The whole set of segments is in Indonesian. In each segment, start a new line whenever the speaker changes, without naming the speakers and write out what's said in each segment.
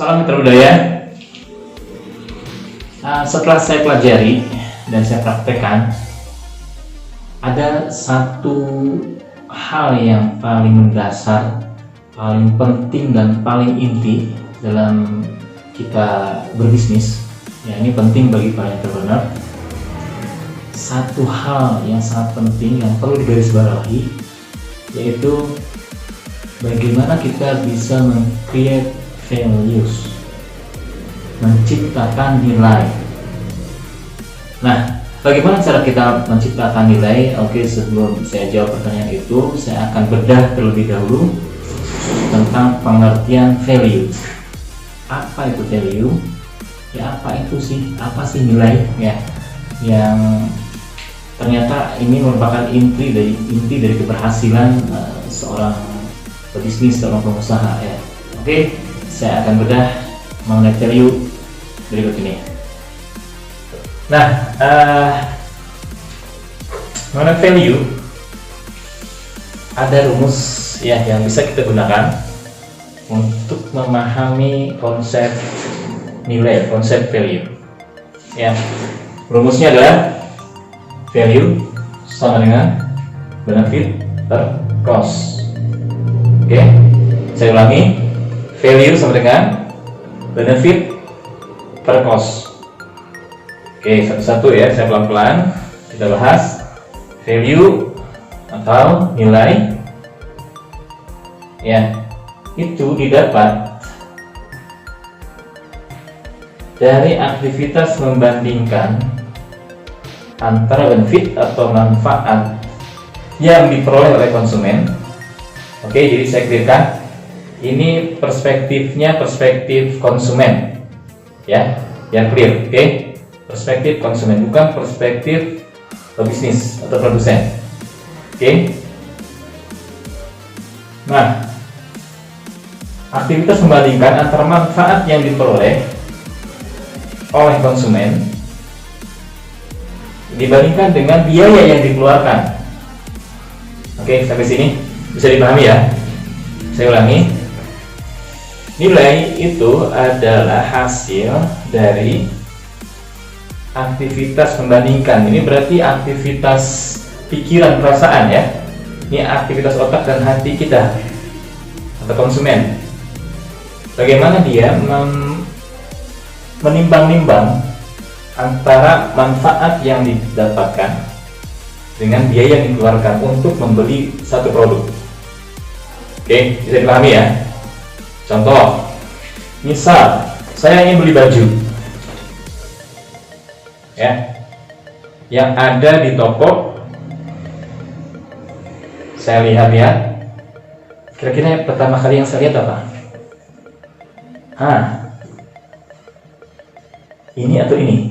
Salam mitra budaya. Setelah saya pelajari dan saya praktekkan, ada satu hal yang paling mendasar, paling penting dan paling inti dalam kita berbisnis. Ya, ini penting bagi para entrepreneur. Satu hal yang sangat penting yang perlu digarisbawahi, yaitu bagaimana kita bisa create values, menciptakan nilai. Nah, bagaimana cara kita menciptakan nilai? Oke, sebelum saya jawab pertanyaan itu, saya akan bedah terlebih dahulu tentang pengertian value. Apa itu value? Ya, apa itu sih? Apa sih nilai? Ya, yang ternyata ini merupakan inti dari keberhasilan seorang pebisnis, seorang pengusaha. Ya, oke. Saya akan bedah mengenai value berikut ini. Nah, mengenai value ada rumus ya yang bisa kita gunakan untuk memahami konsep nilai, konsep value. Ya, rumusnya adalah value sama dengan benefit per cost. Oke, saya ulangi. Value sama dengan benefit per cost. Oke, satu-satu ya, saya pelan-pelan kita bahas. Value atau nilai, ya, itu didapat dari aktivitas membandingkan antara benefit atau manfaat yang diperoleh oleh konsumen. Oke, jadi saya clearkan. Ini perspektifnya perspektif konsumen, ya, yang clear. Oke, perspektif konsumen, bukan perspektif pebisnis atau produsen. Oke. Nah, aktivitas membandingkan antara manfaat yang diperoleh oleh konsumen dibandingkan dengan biaya yang dikeluarkan. Oke, sampai sini bisa dipahami ya. Saya ulangi. Nilai itu adalah hasil dari aktivitas membandingkan. Ini berarti aktivitas pikiran, perasaan ya. Ini aktivitas otak dan hati kita atau konsumen. Bagaimana dia menimbang-nimbang antara manfaat yang didapatkan dengan biaya yang dikeluarkan untuk membeli satu produk. Oke, bisa dipahami ya. Contoh, misal saya ingin beli baju, ya, yang ada di toko. Saya lihat-lihat, kira-kira pertama kali yang saya lihat apa? Ini atau ini?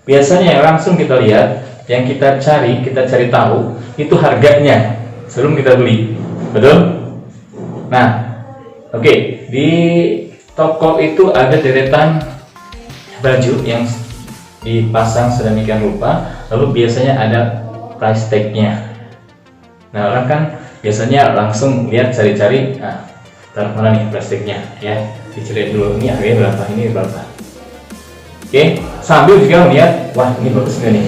Biasanya yang langsung kita lihat, yang kita cari tahu itu harganya sebelum kita beli, betul? Nah, oke, di toko itu ada deretan baju yang dipasang sedemikian rupa, lalu biasanya ada price tag-nya. Nah, orang kan biasanya langsung lihat, cari-cari, nah, taruh mana nih price tag-nya, ya, dicari dulu, ini harganya berapa, ini berapa. Oke, sambil juga melihat, wah ini bagus nggak nih.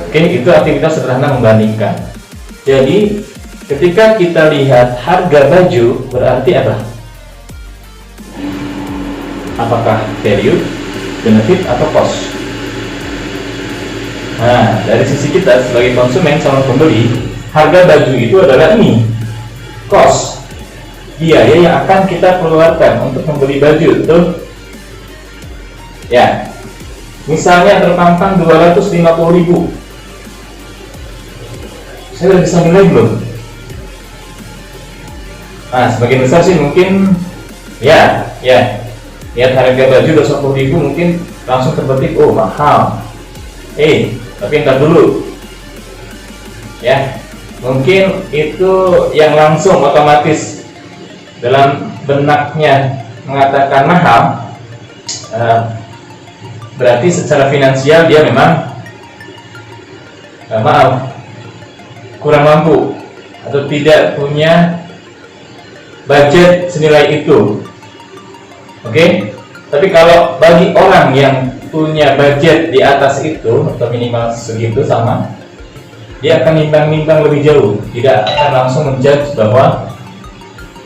Oke, itu aktivitas sederhana membandingkan. Jadi, ketika kita lihat harga baju, berarti apa? Apakah value, benefit, atau cost? Nah, dari sisi kita sebagai konsumen sama pembeli, harga baju itu adalah ini, cost, biaya yang akan kita keluarkan untuk membeli baju, betul? Ya, misalnya terpampang 250.000. Saya udah bisa nilai belum? Nah, sebagian besar sih mungkin ya, lihat harga baju 250.000 mungkin langsung terbetik, oh mahal. Tapi entar dulu. Ya, mungkin itu yang langsung otomatis dalam benaknya mengatakan mahal. Berarti secara finansial dia memang kurang mampu atau tidak punya budget senilai itu. Oke. Tapi kalau bagi orang yang punya budget di atas itu atau minimal segitu sama, dia akan nimbang-nimbang lebih jauh, tidak akan langsung menjudge bahwa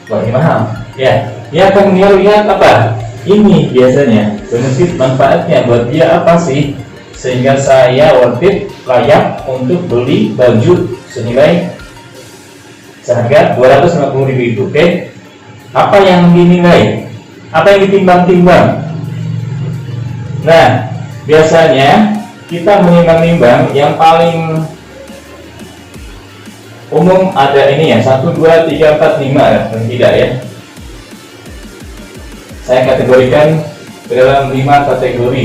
wah ini mahal. Ya, dia akan melihat apa? Ini biasanya benefit manfaatnya buat dia apa sih, sehingga saya worth it, layak untuk beli baju senilai seharga 250.000 itu. Oke. Apa yang dinilai? Apa yang ditimbang-timbang? Nah, biasanya kita menimbang-nimbang yang paling umum ada ini ya, 1, 2, 3, 4, 5 ya, dan tidak ya. Saya kategorikan ke dalam 5 kategori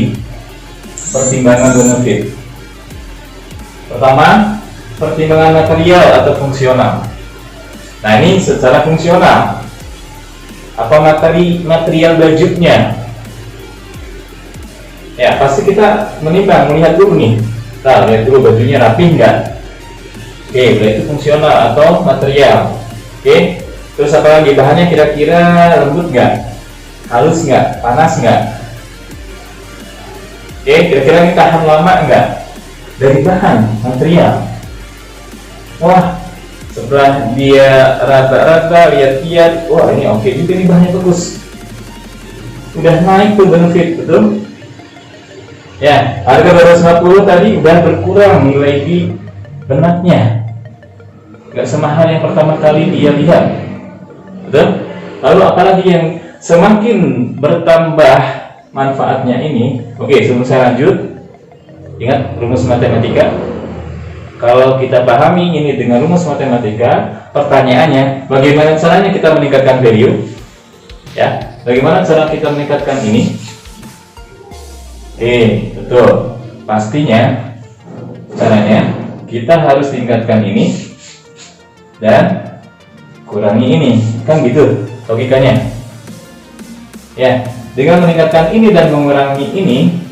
pertimbangan benefit. Pertama, pertimbangan material atau fungsional. Nah, ini secara fungsional. Apa material bajunya? Ya, pasti kita menimbang, melihat dulu nih. Nah, lihat dulu bajunya rapi enggak? Oke, berarti fungsional atau material. Oke, terus apa lagi? Bahannya kira-kira lembut enggak? Halus enggak? Panas enggak? Oke, kira-kira ini tahan lama enggak? Dari bahan, material. Wah, setelah dia rata-rata, lihat-lihat, wah ini oke juga nih, bahannya bagus. Udah naik tuh benefit, betul? Ya, harga 250 tadi udah berkurang nilai di benaknya. Gak semahal yang pertama kali dia lihat, betul? Lalu apalagi yang semakin bertambah manfaatnya ini? Oke, sebelum saya lanjut, ingat rumus matematika. Kalau kita pahami ini dengan rumus matematika, pertanyaannya bagaimana caranya kita meningkatkan value? Ya, bagaimana cara kita meningkatkan ini? Oke, betul. Pastinya caranya kita harus tingkatkan ini dan kurangi ini, kan gitu logikanya. Ya, dengan meningkatkan ini dan mengurangi ini,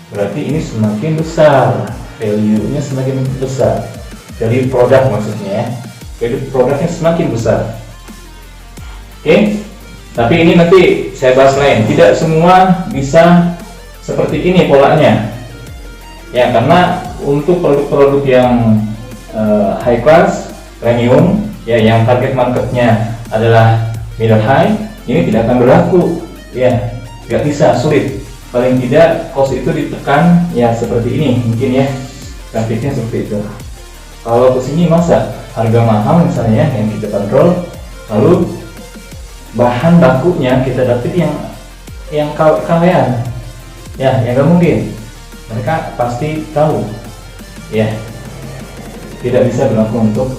berarti ini semakin besar. Value-nya semakin besar. Jadi produk maksudnya ya. Jadi produknya semakin besar. Oke. Tapi ini nanti saya bahas lain. Tidak semua bisa seperti ini polanya. Ya, karena untuk produk-produk yang high class, premium, ya yang target marketnya adalah middle high, ini tidak akan berlaku. Ya, nggak bisa, sulit. Paling tidak cost itu ditekan ya seperti ini mungkin ya, grafiknya seperti itu. Kalau kesini masa harga mahal misalnya yang kita kontrol, lalu bahan bakunya kita dapat yang kalian ya nggak mungkin. Mereka pasti tahu ya, tidak bisa berlaku untuk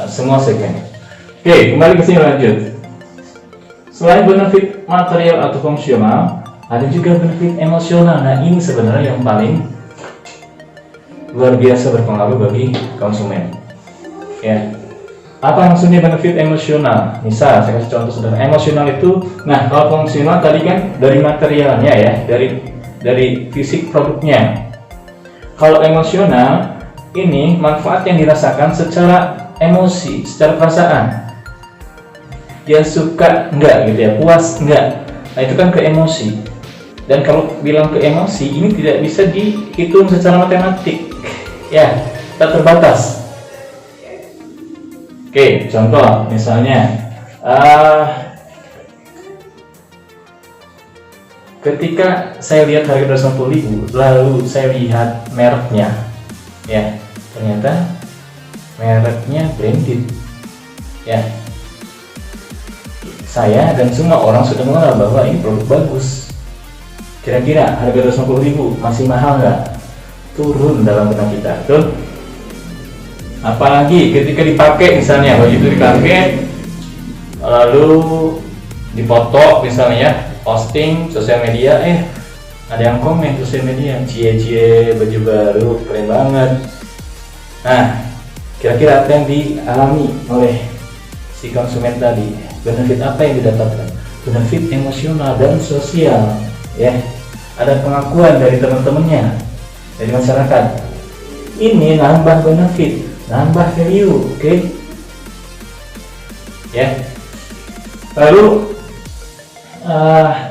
semua segmen. Oke, kembali ke sini lanjut. Selain benefit material atau fungsional, ada juga benefit emosional. Nah, ini sebenarnya yang paling luar biasa berpengaruh bagi konsumen. Ya, apa maksudnya benefit emosional? Misal, saya kasih contoh sederhana. Emosional itu, nah kalau fungsional tadi kan dari materialnya ya, dari fisik produknya. Kalau emosional, ini manfaat yang dirasakan secara emosi, secara perasaan. Dia suka enggak gitu ya, puas enggak. Nah, itu kan ke emosi. Dan kalau bilang ke emosi, ini tidak bisa dihitung secara matematik. Ya, tak terbatas. Oke, contoh misalnya ketika saya lihat harga 250.000, lalu saya lihat mereknya, ya ternyata mereknya branded, ya saya dan semua orang sudah mengenal bahwa ini produk bagus. Kira-kira harga 250.000 masih mahal nggak? Turun dalam benak kita, betul? Apalagi ketika dipakai misalnya baju itu dipakai, lalu dipoto misalnya, posting sosial media, ada yang komen sosial media, cie baju baru keren banget. Nah, kira-kira apa yang dialami oleh si konsumen tadi? Benefit apa yang didapatkan? Benefit emosional dan sosial, ya. Ada pengakuan dari teman-temannya, dari masyarakat. Ini nambah benefit, nambah value, oke? Ya. Lalu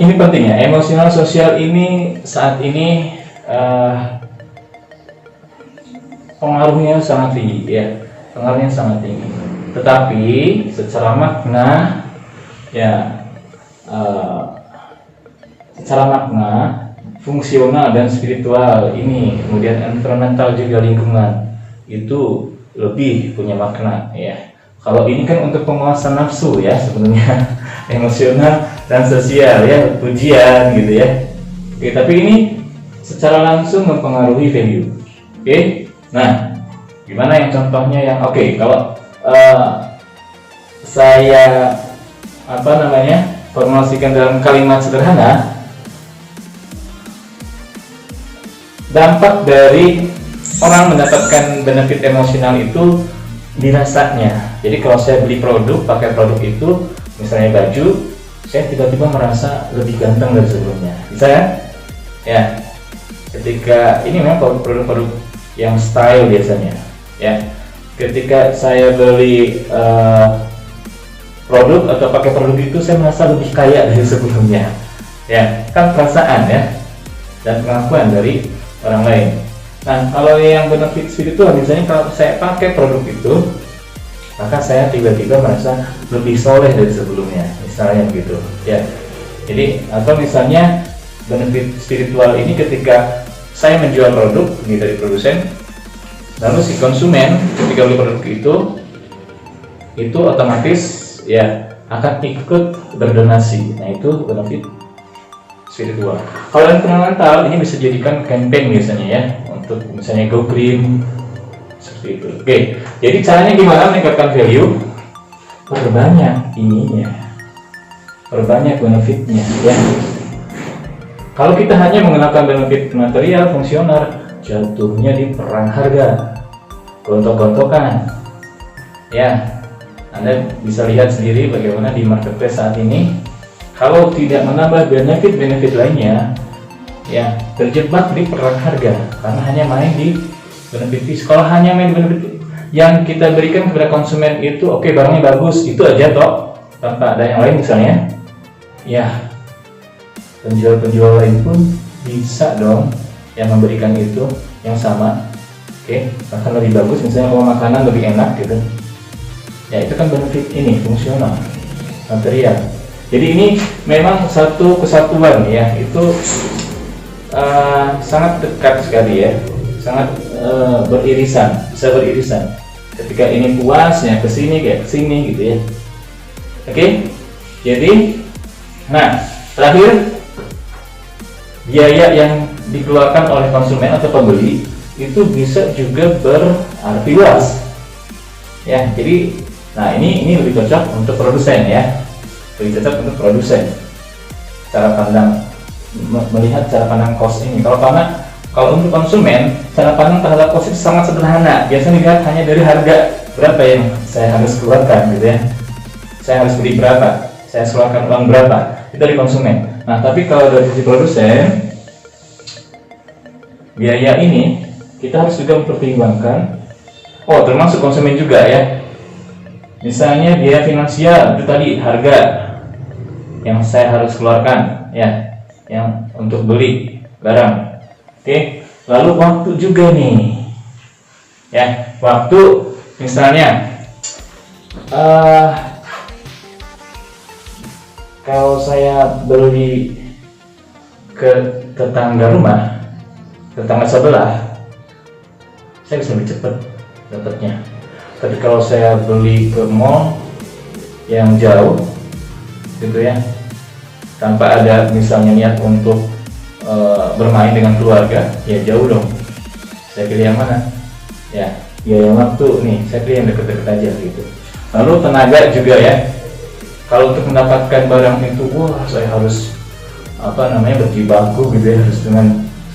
Ini penting ya, emosional sosial ini saat ini pengaruhnya sangat tinggi ya, pengaruhnya sangat tinggi. Tetapi secara makna ya, secara makna fungsional dan spiritual ini, kemudian environmental juga lingkungan itu lebih punya makna ya. Kalau ini kan untuk penguasaan nafsu ya sebenarnya, emosional dan sosial ya, pujian gitu ya. Oke, tapi ini secara langsung mempengaruhi value. Oke, nah gimana yang contohnya yang kalau saya formulasikan dalam kalimat sederhana, dampak dari orang mendapatkan benefit emosional itu dirasanya. Jadi kalau saya beli produk, pakai produk itu, misalnya baju, saya tiba-tiba merasa lebih ganteng dari sebelumnya. Bisa ya? Ya. Ketika ini memang produk-produk yang style biasanya. Ya. Ketika saya beli produk atau pakai produk itu, saya merasa lebih kaya dari sebelumnya. Ya, kan perasaan ya, dan pengakuan dari orang lain. Nah, kalau yang benefit spiritual, misalnya kalau saya pakai produk itu, maka saya tiba-tiba merasa lebih soleh dari sebelumnya, misalnya begitu ya. Jadi atau misalnya benefit spiritual ini ketika saya menjual produk ini dari produsen, lalu si konsumen ketika beli produk itu otomatis ya akan ikut berdonasi. Nah, itu benefit spiritual. Kalau environmental ini bisa jadikan campaign biasanya ya, untuk misalnya go green seperti itu. Oke, jadi caranya gimana meningkatkan value? Perbanyak ininya, perbanyak benefitnya ya. Kalau kita hanya mengenakan benefit material fungsional, jatuhnya di perang harga, gontok-gontokan ya. Anda bisa lihat sendiri bagaimana di marketplace saat ini, kalau tidak menambah benefit-benefit lainnya ya, terjebak di perang harga karena hanya main di benefit. Kalau hanya main benefit yang kita berikan kepada konsumen itu, oke, barangnya bagus, itu aja toh, tanpa ada yang lain misalnya ya, penjual-penjual lain pun bisa dong yang memberikan itu yang sama, bahkan lebih bagus, misalnya kalau makanan lebih enak gitu ya, itu kan benefit ini fungsional material. Jadi ini memang satu kesatuan ya, itu sangat dekat sekali ya, sangat beririsan, bisa beririsan. Ketika ini puas ya kesini kayak kesini gitu ya. Oke, jadi nah terakhir, biaya yang dikeluarkan oleh konsumen atau pembeli itu bisa juga berarti luas ya. Jadi nah ini lebih cocok untuk produsen ya, lebih cocok untuk produsen cara pandang, melihat cara pandang cost ini. Kalau untuk konsumen, cara pandang terhadap cost itu sangat sederhana. Biasanya dilihat hanya dari harga berapa yang saya harus keluarkan gitu ya, saya harus beli berapa, saya keluarkan uang berapa, itu dari konsumen. Nah, tapi kalau dari sisi produsen, biaya ini kita harus juga mempertimbangkan, termasuk konsumen juga ya. Misalnya biaya finansial, itu tadi harga yang saya harus keluarkan ya, yang untuk beli barang. Oke, lalu waktu juga nih ya, waktu misalnya kalau saya beli ke tetangga rumah, tetangga sebelah, saya bisa lebih cepat dapatnya. Tapi kalau saya beli ke mall yang jauh gitu ya, tanpa ada misalnya niat untuk bermain dengan keluarga, ya jauh dong. Saya pilih yang mana? Ya yang waktu nih, saya pilih yang deket-deket aja gitu. Lalu tenaga juga ya. Kalau untuk mendapatkan barang itu, saya harus berjibaku gitu ya, harus dengan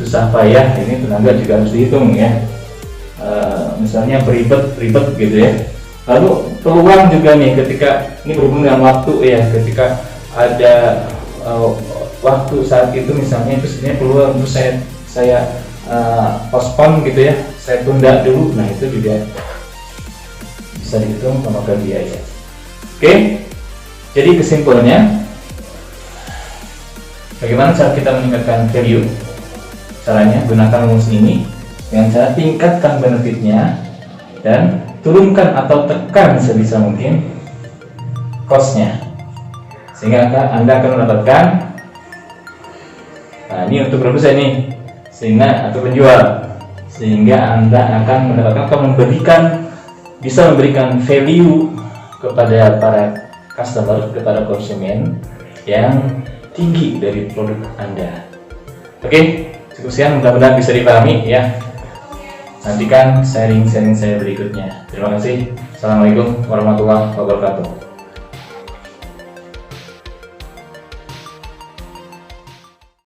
susah payah. Ini tenaga juga harus dihitung ya. Misalnya ribet gitu ya. Lalu peluang juga nih, ketika ini berhubungan dengan waktu ya, ketika ada waktu saat itu misalnya, itu sebenarnya peluang untuk saya postpone gitu ya, saya tunda dulu. Nah, itu juga bisa dihitung memakan biaya. Oke, jadi kesimpulannya, Bagaimana cara kita meningkatkan value? Caranya gunakan rumus ini dengan cara tingkatkan benefitnya dan turunkan atau tekan sebisa mungkin cost-nya, sehingga Anda akan mendapatkan, nah ini untuk produsen nih, sehingga atau penjual, sehingga Anda akan mendapatkan atau bisa memberikan value kepada para customer, kepada konsumen yang tinggi dari produk Anda. Oke, cukup sekian, mudah-mudahan bisa dipahami ya. Nantikan sharing saya berikutnya. Terima kasih. Assalamualaikum warahmatullahi wabarakatuh.